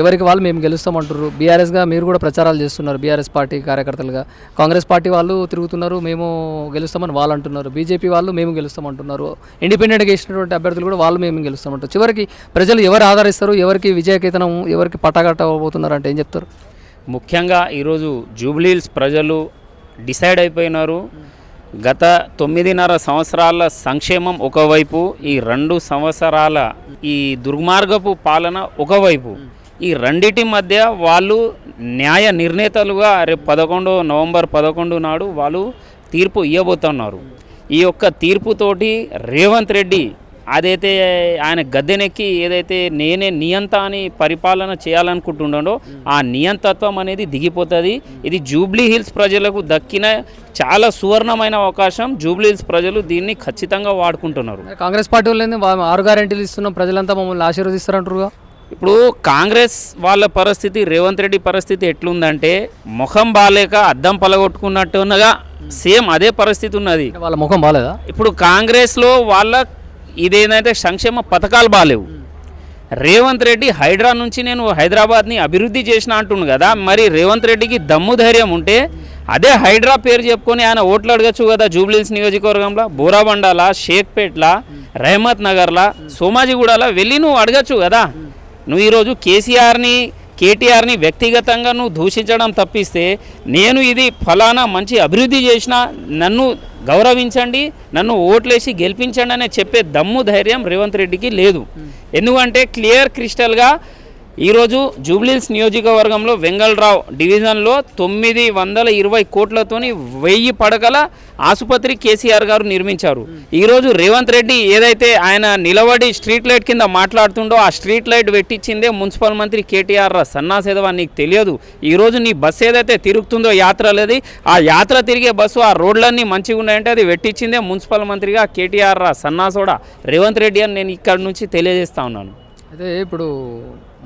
ఎవరికి వాళ్ళు మేము గెలుస్తామంటారు. బీఆర్ఎస్గా మీరు కూడా ప్రచారాలు చేస్తున్నారు, బీఆర్ఎస్ పార్టీ కార్యకర్తలుగా. కాంగ్రెస్ పార్టీ వాళ్ళు తిరుగుతున్నారు, మేము గెలుస్తామని వాళ్ళు అంటున్నారు. బీజేపీ వాళ్ళు మేము గెలుస్తామంటున్నారు. ఇండిపెండెంట్గా ఇచ్చినటువంటి అభ్యర్థులు కూడా వాళ్ళు మేము గెలుస్తామంటారు. చివరికి ప్రజలు ఎవరు ఆదరిస్తారు, ఎవరికి విజయకేతనం, ఎవరికి పట్టగట్టబోతున్నారు అంటే ఏం చెప్తారు? ముఖ్యంగా ఈరోజు జూబ్లీహిల్స్ ప్రజలు డిసైడ్ అయిపోయినారు. గత 9.5 సంవత్సరాల సంక్షేమం ఒకవైపు, ఈ 2 సంవత్సరాల ఈ దుర్మార్గపు పాలన ఒకవైపు, ఈ రెండిటి మధ్య వాళ్ళు న్యాయ నిర్ణేతలుగా రేపు నవంబర్ 11 నాడు వాళ్ళు తీర్పు ఇవ్వబోతున్నారు. ఈ యొక్క తీర్పుతోటి రేవంత్ రెడ్డి అదైతే ఆయన గద్దెనెక్కి ఏదైతే నేనే నియంత అని పరిపాలన చేయాలనుకుంటున్నాడో ఆ నియంతత్వం అనేది దిగిపోతుంది. ఇది జూబ్లీహిల్స్ ప్రజలకు దక్కిన చాలా సువర్ణమైన అవకాశం. జూబ్లీహిల్స్ ప్రజలు దీన్ని ఖచ్చితంగా వాడుకుంటున్నారు. కాంగ్రెస్ పార్టీ వాళ్ళు 6 గ్యారెంటీలు ఇస్తున్నాం, ప్రజలంతా మమ్మల్ని ఆశీర్వదిస్తారంటారుగా. ఇప్పుడు కాంగ్రెస్ వాళ్ళ పరిస్థితి, రేవంత్ రెడ్డి పరిస్థితి ఎట్లుందంటే ముఖం బాలేక అద్దం పలగొట్టుకున్నట్టుగా సేమ్ అదే పరిస్థితి ఉన్నది. వాళ్ళ ముఖం బాలేదా? ఇప్పుడు కాంగ్రెస్లో వాళ్ళ ఇదేంటంటే సంక్షేమ పథకాలు బాలేవు. రేవంత్ రెడ్డి హైడ్రా నుంచి నేను హైదరాబాద్ని అభివృద్ధి చేసిన అంటుండు కదా. మరి రేవంత్ రెడ్డికి దమ్ము ధైర్యం ఉంటే అదే హైడ్రా పేరు చెప్పుకొని ఆయన ఓట్లు అడగచ్చు కదా. జూబ్లీహిల్స్ నియోజకవర్గంలో బోరాబండాల, షేక్పేట్ల, రహమత్ నగర్ల, సోమాజిగూడలో వెళ్ళి నువ్వు అడగచ్చు కదా. నువ్వు ఈరోజు కేటీఆర్ని వ్యక్తిగతంగా నువ్వు దూషించడం తప్పిస్తే, నేను ఇది ఫలానా మంచి అభివృద్ధి చేసిన, నన్ను గౌరవించండి, నన్ను ఓట్లేసి గెలిపించండి అనే చెప్పే దమ్ము ధైర్యం రేవంత్ రెడ్డికి లేదు. ఎందుకంటే క్లియర్ క్రిస్టల్గా ఈరోజు జూబ్లీహిల్స్ నియోజకవర్గంలో వెంగళరావు డివిజన్లో 920 కోట్లతోని 1000 పడకల ఆసుపత్రి కేసీఆర్ గారు నిర్మించారు. ఈరోజు రేవంత్ రెడ్డి ఏదైతే ఆయన నిలబడి స్ట్రీట్ లైట్ కింద మాట్లాడుతుండో ఆ స్ట్రీట్ లైట్ పెట్టించిందే మున్సిపల్ మంత్రి కేటీఆర్ సన్నాసేదవా నీకు తెలియదు. ఈరోజు నీ బస్సు ఏదైతే తిరుగుతుందో యాత్రలేది, ఆ యాత్ర తిరిగే బస్సు ఆ రోడ్లన్నీ మంచిగా ఉన్నాయంటే అది పెట్టించిందే మున్సిపల్ మంత్రిగా కేటీఆర్ సన్నాసోడా రేవంత్ రెడ్డి అని నేను ఇక్కడ నుంచి తెలియజేస్తా ఉన్నాను. అయితే ఇప్పుడు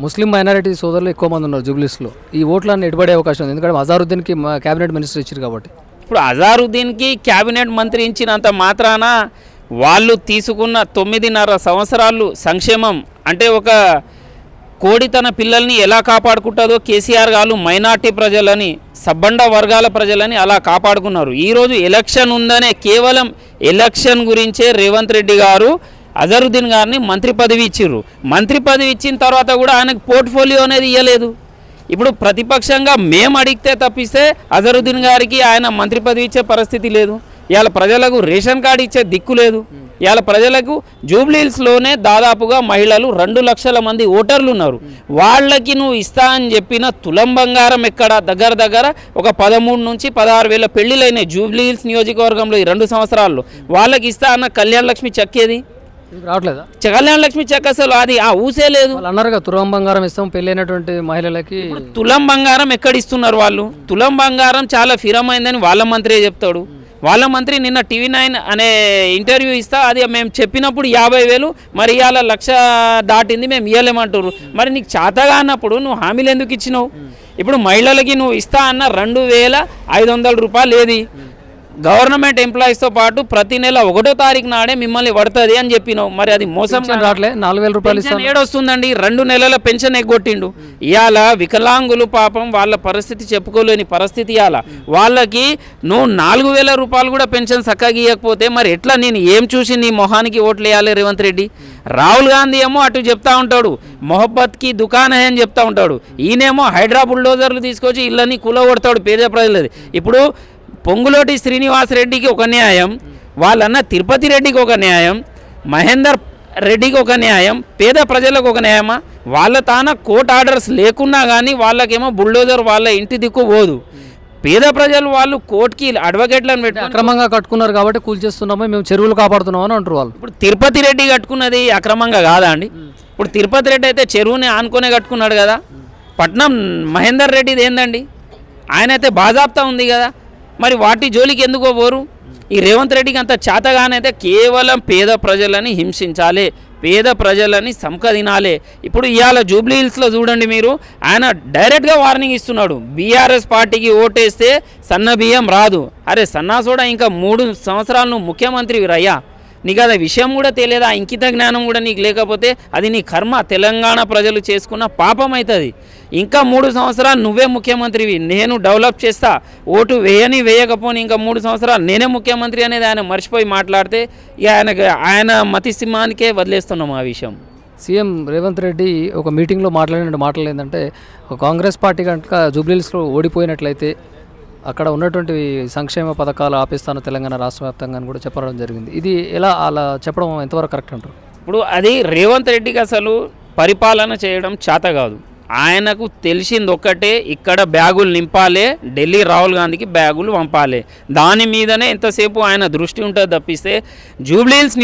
ముస్లిం మైనారిటీ సోదరులు ఎక్కువ మంది ఉన్నారు జూబ్లీహిల్స్లో. ఈ ఓట్లన్నీ ఎటుబడే అవకాశం ఉంది, ఎందుకంటే అజారుద్దీన్కి క్యాబినెట్ మినిస్టర్ ఇచ్చారు కాబట్టి. ఇప్పుడు అజారుద్దీన్కి క్యాబినెట్ మంత్రి ఇచ్చినంత మాత్రాన వాళ్ళు తీసుకున్న 9.5 సంవత్సరాలు సంక్షేమం అంటే ఒక కోడి తన పిల్లల్ని ఎలా కాపాడుకుంటుందో కేసీఆర్ గారు మైనార్టీ ప్రజలని, సబ్బండ వర్గాల ప్రజలని అలా కాపాడుకున్నారు. ఈరోజు ఎలక్షన్ ఉందనే కేవలం ఎలక్షన్ గురించే రేవంత్ రెడ్డి గారు అజరుద్దీన్ గారిని మంత్రి పదవి ఇచ్చిర్రు. మంత్రి పదవి ఇచ్చిన తర్వాత కూడా ఆయనకు పోర్ట్ఫోలియో అనేది ఇవ్వలేదు. ఇప్పుడు ప్రతిపక్షంగా మేము అడిగితే తప్పిస్తే అజరుద్దీన్ గారికి ఆయన మంత్రి పదవి ఇచ్చే పరిస్థితి లేదు. ఇవాళ ప్రజలకు రేషన్ కార్డు ఇచ్చే దిక్కు లేదు. ఇవాళ ప్రజలకు జూబ్లీహిల్స్లోనే దాదాపుగా మహిళలు 2 లక్షల మంది ఓటర్లు ఉన్నారు. వాళ్ళకి నువ్వు ఇస్తా అని చెప్పిన తులం బంగారం ఎక్కడ? దగ్గర ఒక 13 నుంచి 16 వేల పెళ్లిళ్ళైనాయి జూబ్లీహిల్స్ నియోజకవర్గంలో ఈ 2 సంవత్సరాల్లో. వాళ్ళకి ఇస్తా అన్న కళ్యాణ లక్ష్మి చెక్ ఏది? రావట్లేదా? కళ్యాణ లక్ష్మి చెక్ అసలు అది ఊసే లేదు. అన్నారుగా తులం బంగారం ఇస్తాం పెళ్ళైనటువంటి మహిళలకి. తులం బంగారం ఎక్కడ ఇస్తున్నారు వాళ్ళు? తులం బంగారం చాలా ఫిరమైందని వాళ్ళ మంత్రి చెప్తాడు. వాళ్ళ మంత్రి నిన్న TV9 అనే ఇంటర్వ్యూ ఇస్తా అది మేము చెప్పినప్పుడు 50,000, మరి ఇవాళ 1,00,000 దాటింది, మేము ఇవ్వలేమంటారు. మరి నీకు చేతగా అన్నప్పుడు నువ్వు హామీలు ఎందుకు ఇచ్చినావు? ఇప్పుడు మహిళలకి నువ్వు ఇస్తా అన్న 2,500 రూపాయలు ఏది? గవర్నమెంట్ ఎంప్లాయీస్తో పాటు ప్రతి నెల 1వ తారీఖు నాడే మిమ్మల్ని పడుతుంది అని చెప్పినావు. మరి అది మోసం రావట్లే. 4,000 రూపాయలు ఏడొస్తుందండి? 2 నెలల పెన్షన్ ఎగ్గొట్టిండు. ఇవాళ వికలాంగులు పాపం వాళ్ళ పరిస్థితి చెప్పుకోలేని పరిస్థితి. ఇవాళ వాళ్ళకి నువ్వు 4,000 రూపాయలు కూడా పెన్షన్ చక్కగా ఇవ్వకపోతే మరి ఎట్లా? నేను ఏం చూసి నీ మొహానికి ఓట్లు వేయాలి రేవంత్ రెడ్డి? రాహుల్ గాంధీ ఏమో అటు చెప్తా ఉంటాడు, మొహబ్బత్కి దుకాన్ హై అని చెప్తా ఉంటాడు. ఈయనేమో హైడ్రా బుల్డోజర్లు తీసుకొచ్చి ఇళ్ళని కూలగొడతాడు పేద ప్రజలది. ఇప్పుడు పొంగులోటి శ్రీనివాస్ రెడ్డికి ఒక న్యాయం, వాళ్ళన్న తిరుపతి రెడ్డికి ఒక న్యాయం, మహేందర్ రెడ్డికి ఒక న్యాయం, పేద ప్రజలకు ఒక న్యాయమా? వాళ్ళ తాన కోర్ట్ ఆర్డర్స్ లేకున్నా కానీ వాళ్ళకేమో బుల్డోజర్ వాళ్ళ ఇంటి దిక్కు పోదు. పేద ప్రజలు వాళ్ళు కోర్టుకి అడ్వకేట్లను పెట్టి అక్రమంగా కట్టుకున్నారు కాబట్టి కూల్చేస్తున్నాము, మేము చెరువులు కాపాడుతున్నాం అని అంటారు వాళ్ళు. ఇప్పుడు తిరుపతి రెడ్డి కట్టుకున్నది అక్రమంగా కాదా అండి? ఇప్పుడు తిరుపతి రెడ్డి అయితే చెరువుని ఆనుకునే కట్టుకున్నాడు కదా. పట్నం మహేందర్ రెడ్డిది ఏందండి? ఆయన అయితే బాజాప్తా ఉంది కదా. మరి వాటి జోలికి ఎందుకో పోరు? ఈ రేవంత్ రెడ్డికి అంత చేతగానైతే కేవలం పేద ప్రజలని హింసించాలి, పేద ప్రజలని సంకదినాలి. ఇప్పుడు ఇవాళ జూబ్లీహిల్స్లో చూడండి మీరు, ఆయన డైరెక్ట్గా వార్నింగ్ ఇస్తున్నాడు, బీఆర్ఎస్ పార్టీకి ఓటేస్తే సన్న బియ్యం రాదు. అరే సన్నాసోడా, ఇంకా 3 సంవత్సరాలు నువ్వు ముఖ్యమంత్రివి రయ్యా. నీకు అది విషయం కూడా తెలియదు, ఆ ఇంకిత జ్ఞానం కూడా నీకు లేకపోతే అది నీ కర్మ. తెలంగాణ ప్రజలు చేసుకున్న పాపం అవుతుంది. ఇంకా 3 సంవత్సరాలు నువ్వే ముఖ్యమంత్రివి, నేను డెవలప్ చేస్తా, ఓటు వేయకపోని ఇంకా 3 సంవత్సరాలు నేనే ముఖ్యమంత్రి అనేది ఆయన మర్చిపోయి మాట్లాడితే ఇక ఆయన మతిసింహానికే వదిలేస్తున్నాం ఆ విషయం. సీఎం రేవంత్ రెడ్డి ఒక మీటింగ్లో మాట్లాడిన మాటలు ఏంటంటే, కాంగ్రెస్ పార్టీ కనుక జూబ్లీహిల్స్లో ఓడిపోయినట్లయితే అక్కడ ఉన్నటువంటి సంక్షేమ పథకాలు ఆపేస్తాను తెలంగాణ రాష్ట్ర వ్యాప్తంగా అని కూడా చెప్పడం జరిగింది. ఇది ఎలా అలా చెప్పడం ఎంతవరకు కరెక్ట్ అంటారు? ఇప్పుడు అది రేవంత్ రెడ్డికి అసలు పరిపాలన చేయడం చేత కాదు. ఆయనకు తెలిసింది ఒక్కటే, ఇక్కడ బ్యాగులు నింపాలి, ఢిల్లీ రాహుల్ గాంధీకి బ్యాగులు పంపాలి, దాని మీదనే ఎంతసేపు ఆయన దృష్టి ఉంటుంది తప్పిస్తే జూబ్లీహిల్స్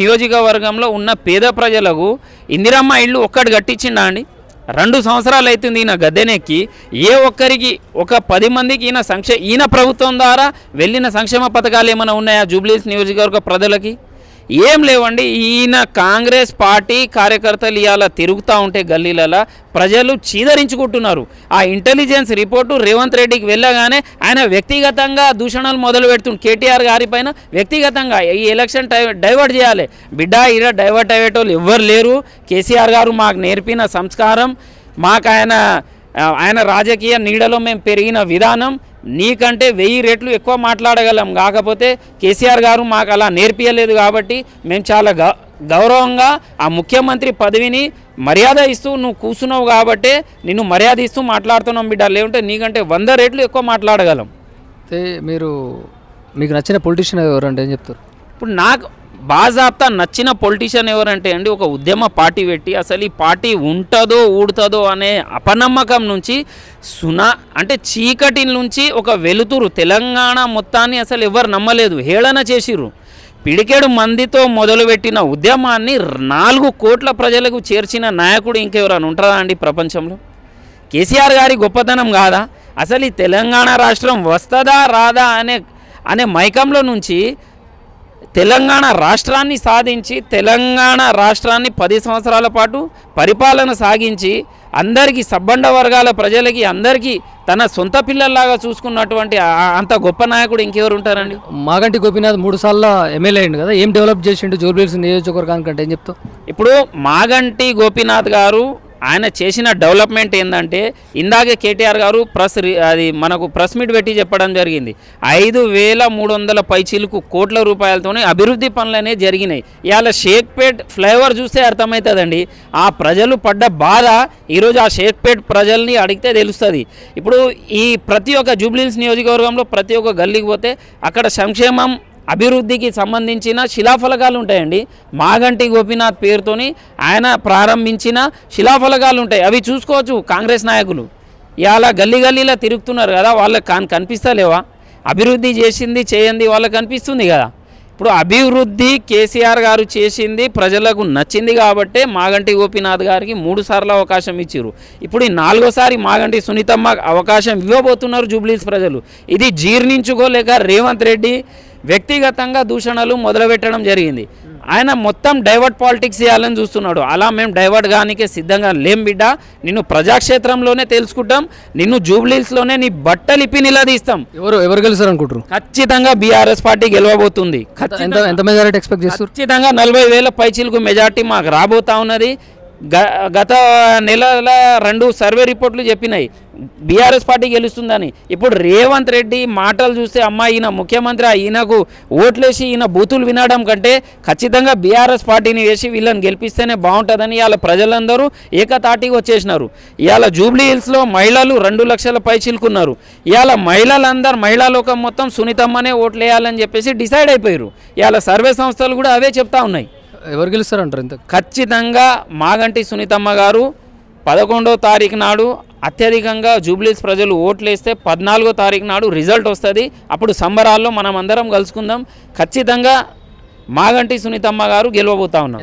నియోజకవర్గంలో ఉన్న పేద ప్రజలకు ఇందిరమ్మ ఇల్లు ఒక్కటి కట్టించిండా అండి? 2 సంవత్సరాలు అవుతుంది ఈయన గద్దెనెక్కి. ఏ ఒక్కరికి ఒక 10 మందికి ఈయన ప్రభుత్వం ద్వారా వెళ్ళిన సంక్షేమ పథకాలు ఏమైనా ఉన్నాయా జూబ్లీహిల్స్ నియోజకవర్గ ప్రజలకి? ఏం లేవండి. ఈయన కాంగ్రెస్ పార్టీ కార్యకర్తలు ఇవాళ తిరుగుతూ ఉంటే గల్లీలలో ప్రజలు చీదరించుకుంటున్నారు. ఆ ఇంటెలిజెన్స్ రిపోర్టు రేవంత్ రెడ్డికి వెళ్ళగానే ఆయన వ్యక్తిగతంగా దూషణలు మొదలు పెడుతుంది. కేటీఆర్ గారి పైన వ్యక్తిగతంగా ఈ ఎలక్షన్ డైవర్ట్ చేయాలి. బిడ్డ ఈడ డైవర్ట్ అయ్యేటోళ్ళు ఎవ్వరు లేరు. కేసీఆర్ గారు మాకు నేర్పిన సంస్కారం, మాకు ఆయన రాజకీయ నీడలో మేము పెరిగిన విధానం నీకంటే 1000 రెట్లు ఎక్కువ మాట్లాడగలం. కాకపోతే కేసీఆర్ గారు మాకు అలా నేర్పియలేదు కాబట్టి మేము చాలా గౌరవంగా ఆ ముఖ్యమంత్రి పదవిని మర్యాద ఇస్తూ నువ్వు కూర్చున్నావు కాబట్టి నిన్ను మర్యాద ఇస్తూ మాట్లాడుతున్నాం బిడ్డ, లేకుంటే నీకంటే 100 రెట్లు ఎక్కువ మాట్లాడగలం. అయితే మీకు నచ్చిన పొలిటీషియన్ ఎవరంటే ఏం చెప్తారు? ఇప్పుడు నాకు బాజాబ్తా నచ్చిన పొలిటీషియన్ ఎవరంటే అండి, ఒక ఉద్యమ పార్టీ పెట్టి అసలు ఈ పార్టీ ఉంటుందో ఊడుతుందో అనే అపనమ్మకం నుంచి అంటే చీకటి నుంచి ఒక వెలుతురు తెలంగాణ మొత్తాన్ని అసలు ఎవరు నమ్మలేదు, హేళన చేసిర్రు. పిడికెడు మందితో మొదలుపెట్టిన ఉద్యమాన్ని 4 కోట్ల ప్రజలకు చేర్చిన నాయకుడు ఇంకెవరైనా ఉంటారా అండి ప్రపంచంలో? కేసీఆర్ గారి గొప్పతనం కాదా? అసలు ఈ తెలంగాణ రాష్ట్రం వస్తుందా రాదా అనే మైకంలో నుంచి తెలంగాణ రాష్ట్రాన్ని సాధించి తెలంగాణ రాష్ట్రాన్ని 10 సంవత్సరాల పాటు పరిపాలన సాగించి అందరికీ సబ్బండ వర్గాల ప్రజలకి అందరికీ తన సొంత పిల్లల్లాగా చూసుకున్నటువంటి అంత గొప్ప నాయకుడు ఇంకెవరు ఉంటారండి? మాగంటి గోపీనాథ్ 3 సార్లు ఎమ్మెల్యే అయింది కదా, ఏం డెవలప్ చేసిండు జూబ్లీహిల్స్ నియోజకవర్గానికి అంటే ఏం చెప్తావు? ఇప్పుడు మాగంటి గోపీనాథ్ గారు ఆయన చేసిన డెవలప్మెంట్ ఏంటంటే, ఇందాకే కేటీఆర్ గారు మనకు ప్రెస్ మీట్ పెట్టి చెప్పడం జరిగింది. 5300 పైచిలుకు కోట్ల రూపాయలతోనే అభివృద్ధి పనులు అనేవి జరిగినాయి. ఇవాళ షేక్పేట్ ఫ్లైఓవర్ చూస్తే అర్థమవుతుందండి ఆ ప్రజలు పడ్డ బాధ. ఈరోజు ఆ షేక్పేట్ ప్రజల్ని అడిగితే తెలుస్తుంది. ఇప్పుడు ఈ ప్రతి ఒక్క జూబ్లీహిల్స్ నియోజకవర్గంలో ప్రతి ఒక్క గల్లీకి పోతే అక్కడ సంక్షేమం అభివృద్ధికి సంబంధించిన శిలాఫలకాలు ఉంటాయండి. మాగంటి గోపీనాథ్ పేరుతోని ఆయన ప్రారంభించిన శిలాఫలకాలు ఉంటాయి, అవి చూసుకోవచ్చు. కాంగ్రెస్ నాయకులు ఇవాళ గల్లీలో తిరుగుతున్నారు కదా, వాళ్ళకి కనిపిస్తలేవా? అభివృద్ధి చేసింది చేయండి వాళ్ళకి కనిపిస్తుంది కదా. ఇప్పుడు అభివృద్ధి కేసీఆర్ గారు చేసింది ప్రజలకు నచ్చింది కాబట్టి మాగంటి గోపీనాథ్ గారికి 3 సార్లు అవకాశం ఇచ్చారు. ఇప్పుడు ఈ 4వసారి మాగంటి సునీతమ్మ అవకాశం ఇవ్వబోతున్నారు జూబ్లీహిల్స్ ప్రజలు. ఇది జీర్ణించుకోలేక రేవంత్ రెడ్డి వ్యక్తిగతంగా దూషణలు మొదలుపెట్టడం జరిగింది. ఆయన మొత్తం డైవర్ట్ పాలిటిక్స్ చేయాలని చూస్తున్నాడు. అలా మేము డైవర్ట్ గానికే సిద్ధంగా లేం బిడ్డ, నిన్ను ప్రజాక్షేత్రంలోనే తెలుసుకుంటాం, నిన్ను జూబ్లీహిల్స్లోనే నీ బట్టలిప్పి నిలదీస్తాం. ఎవరు గెలుస్తారు అనుకుంటారు? ఖచ్చితంగా బీఆర్ఎస్ పార్టీ గెలవబోతుంది. ఎంత మెజారిటీ ఎక్స్పెక్ట్ చేస్తారు? ఖచ్చితంగా 40,000 పైచిలకు మెజార్టీ మాకు రాబోతా ఉన్నది. గత నెలల 2 సర్వే రిపోర్ట్లు చెప్పినాయి బీఆర్ఎస్ పార్టీ గెలుస్తుందని. ఇప్పుడు రేవంత్ రెడ్డి మాటలు చూస్తే అమ్మ ఈయన ముఖ్యమంత్రి, ఈయనకు ఓట్లేసి ఈయన బూతులు వినడం కంటే ఖచ్చితంగా బీఆర్ఎస్ పార్టీని వేసి వీళ్ళని గెలిపిస్తేనే బాగుంటుందని ఇవాళ ప్రజలందరూ ఏకతాటికి వచ్చేసినారు. ఇవాళ జూబ్లీహిల్స్లో మహిళలు 2 లక్షల పైచిలుకున్నారు. ఇవాళ మహిళా లోకం మొత్తం సునీతమ్మనే ఓట్లేయాలని చెప్పేసి డిసైడ్ అయిపోయారు. ఇవాళ సర్వే సంస్థలు కూడా అవే చెప్తా ఉన్నాయి. ఎవరు గెలుస్తారంటారు? ఇంత ఖచ్చితంగా మాగంటి సునీతమ్మ గారు 11వ తారీఖు నాడు అత్యధికంగా జూబ్లీహిల్స్ ప్రజలు ఓట్లేస్తే 14వ తారీఖు నాడు రిజల్ట్ వస్తుంది. అప్పుడు సంబరాల్లో మనం అందరం కలుసుకుందాం. ఖచ్చితంగా మాగంటి సునీతమ్మ గారు గెలవబోతా ఉన్నారు.